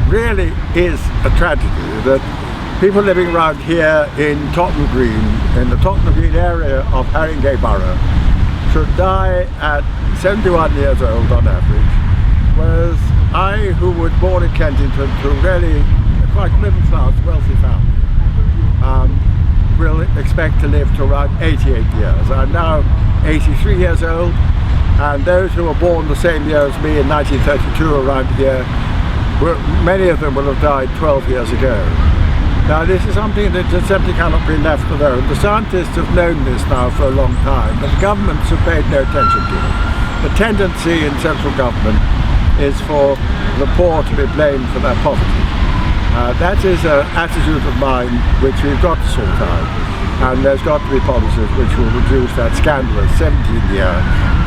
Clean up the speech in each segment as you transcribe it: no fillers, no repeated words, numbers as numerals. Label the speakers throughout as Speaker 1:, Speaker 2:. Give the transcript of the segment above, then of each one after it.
Speaker 1: really is a tragedy that people living around here in Tottenham Green, in the Tottenham Green area of Haringey Borough, should die at 71 years old on average, whereas I, who was born in Kensington to really quite middle class, wealthy family, will expect to live to around 88 years. I'm now 83 years old, and those who were born the same year as me in 1932 around here, many of them will have died 12 years ago. Now this is something that just simply cannot be left alone. The scientists have known this now for a long time, but the governments have paid no attention to it. The tendency in central government is for the poor to be blamed for their poverty. That is an attitude of mine which we've got to sort out, and there's got to be policies which will reduce that scandalous 17-year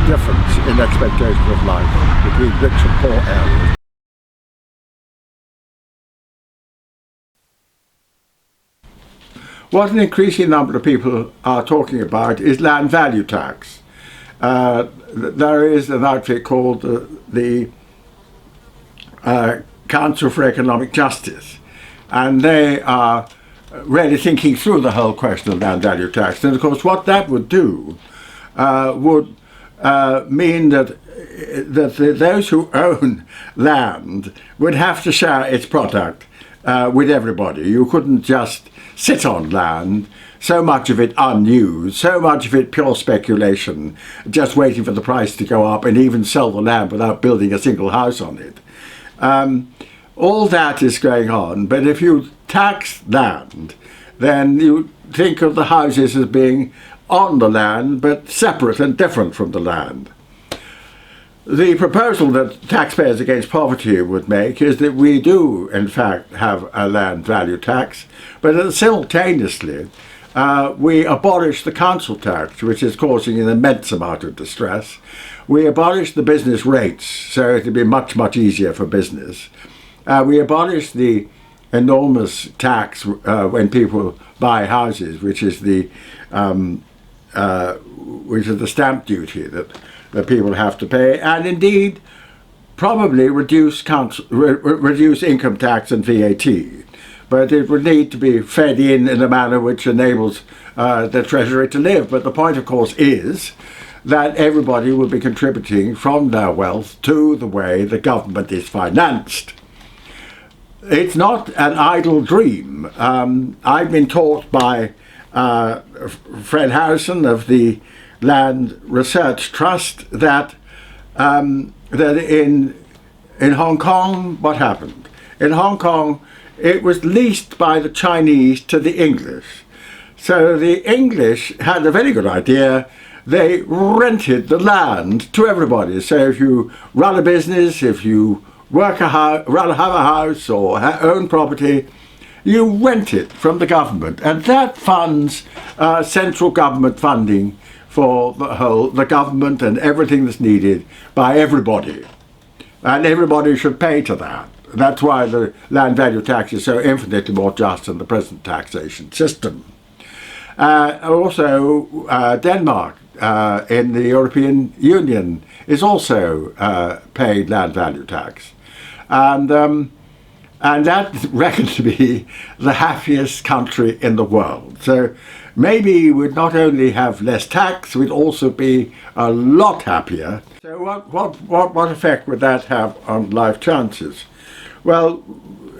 Speaker 1: difference in expectation of life between rich and poor areas. What an increasing number of people are talking about is land value tax. There is an outfit called the Council for Economic Justice, and they are really thinking through the whole question of land value tax. And of course what that would do would mean that those who own land would have to share its product with everybody. You couldn't just sit on land, so much of it unused, so much of it pure speculation, just waiting for the price to go up, and even sell the land without building a single house on it. All that is going on, but if you tax land, then you think of the houses as being on the land, but separate and different from the land. The proposal that Taxpayers Against Poverty would make is that we do, in fact, have a land value tax, but simultaneously we abolish the council tax, which is causing an immense amount of distress. We abolish the business rates, so it would be much, much easier for business. We abolish the enormous tax when people buy houses, which is the stamp duty that people have to pay, and indeed probably reduce income tax and VAT. But it would need to be fed in a manner which enables the Treasury to live. But the point, of course, is that everybody will be contributing from their wealth to the way the government is financed. It's not an idle dream. I've been taught by Fred Harrison of the Land Research Trust that in Hong Kong, what happened? In Hong Kong, it was leased by the Chinese to the English. So the English had a very good idea. They rented the land to everybody. So if you run a business, if you have a house or own property, you rent it from the government, and that funds central government funding for the government and everything that's needed by everybody. And everybody should pay to that. That's why the land value tax is so infinitely more just than the present taxation system. Also, Denmark in the European Union is also paid land value tax. And that's reckoned to be the happiest country in the world. So maybe we'd not only have less tax, we'd also be a lot happier. So what effect would that have on life chances? Well,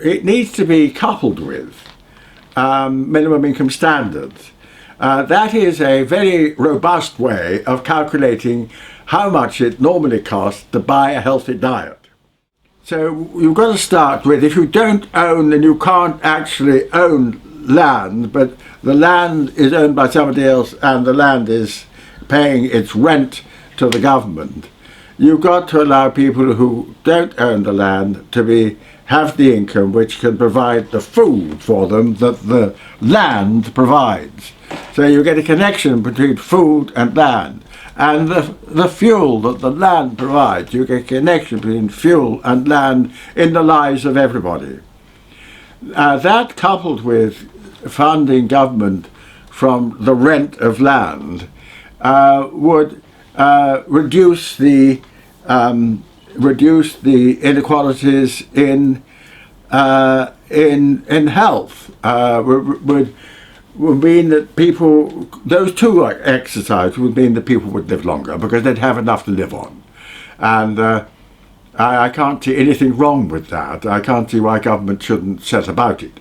Speaker 1: it needs to be coupled with minimum income standards. That is a very robust way of calculating how much it normally costs to buy a healthy diet. So you've got to start with, if you don't own, then you can't actually own land, but the land is owned by somebody else and the land is paying its rent to the government. You've got to allow people who don't own the land to have the income which can provide the food for them that the land provides. So you get a connection between food and land. And the fuel that the land provides, you get a connection between fuel and land in the lives of everybody. That, coupled with funding government from the rent of land, would reduce the inequalities in in health would mean that people, those two exercises would mean that people would live longer because they'd have enough to live on. And I can't see anything wrong with that. I can't see why government shouldn't set about it.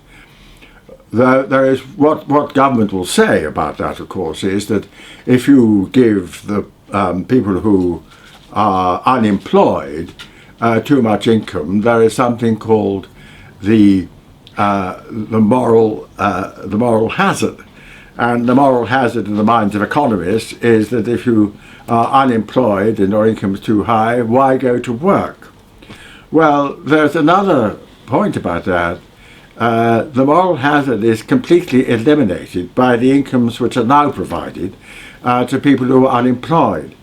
Speaker 1: There is what government will say about that, of course, is that if you give the people who are unemployed too much income, there is something called the moral hazard. And the moral hazard in the minds of economists is that if you are unemployed and your income is too high, why go to work? Well, there's another point about that. The moral hazard is completely eliminated by the incomes which are now provided to people who are unemployed.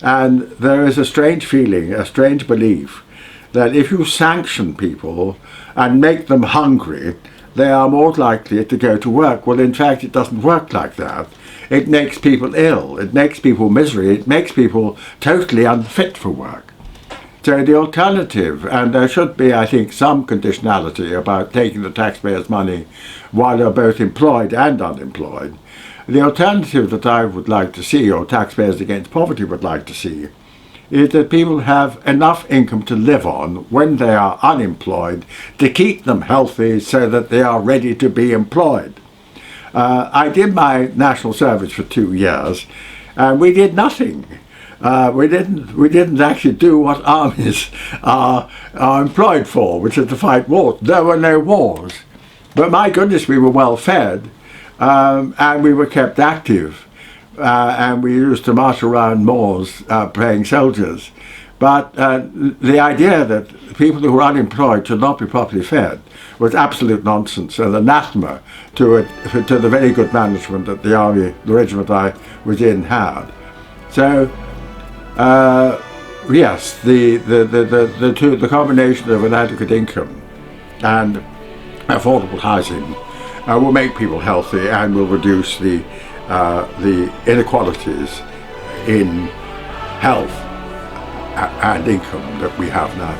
Speaker 1: And there is a strange feeling, a strange belief, that if you sanction people and make them hungry, they are more likely to go to work. Well, in fact, it doesn't work like that. It makes people ill, it makes people misery, it makes people totally unfit for work. So the alternative, and there should be, I think, some conditionality about taking the taxpayers' money while they're both employed and unemployed. The alternative that I would like to see, or Taxpayers Against Poverty would like to see, is that people have enough income to live on when they are unemployed to keep them healthy so that they are ready to be employed. I did my national service for 2 years and we did nothing. We didn't actually do what armies are employed for, which is to fight wars. There were no wars. But my goodness, we were well fed and we were kept active. And we used to march around moors playing soldiers. But the idea that people who were unemployed should not be properly fed was absolute nonsense and anathema to the very good management that the army, the regiment I was in, had. So, yes, the combination of an adequate income and affordable housing will make people healthy and will reduce the inequalities in health and income that we have now.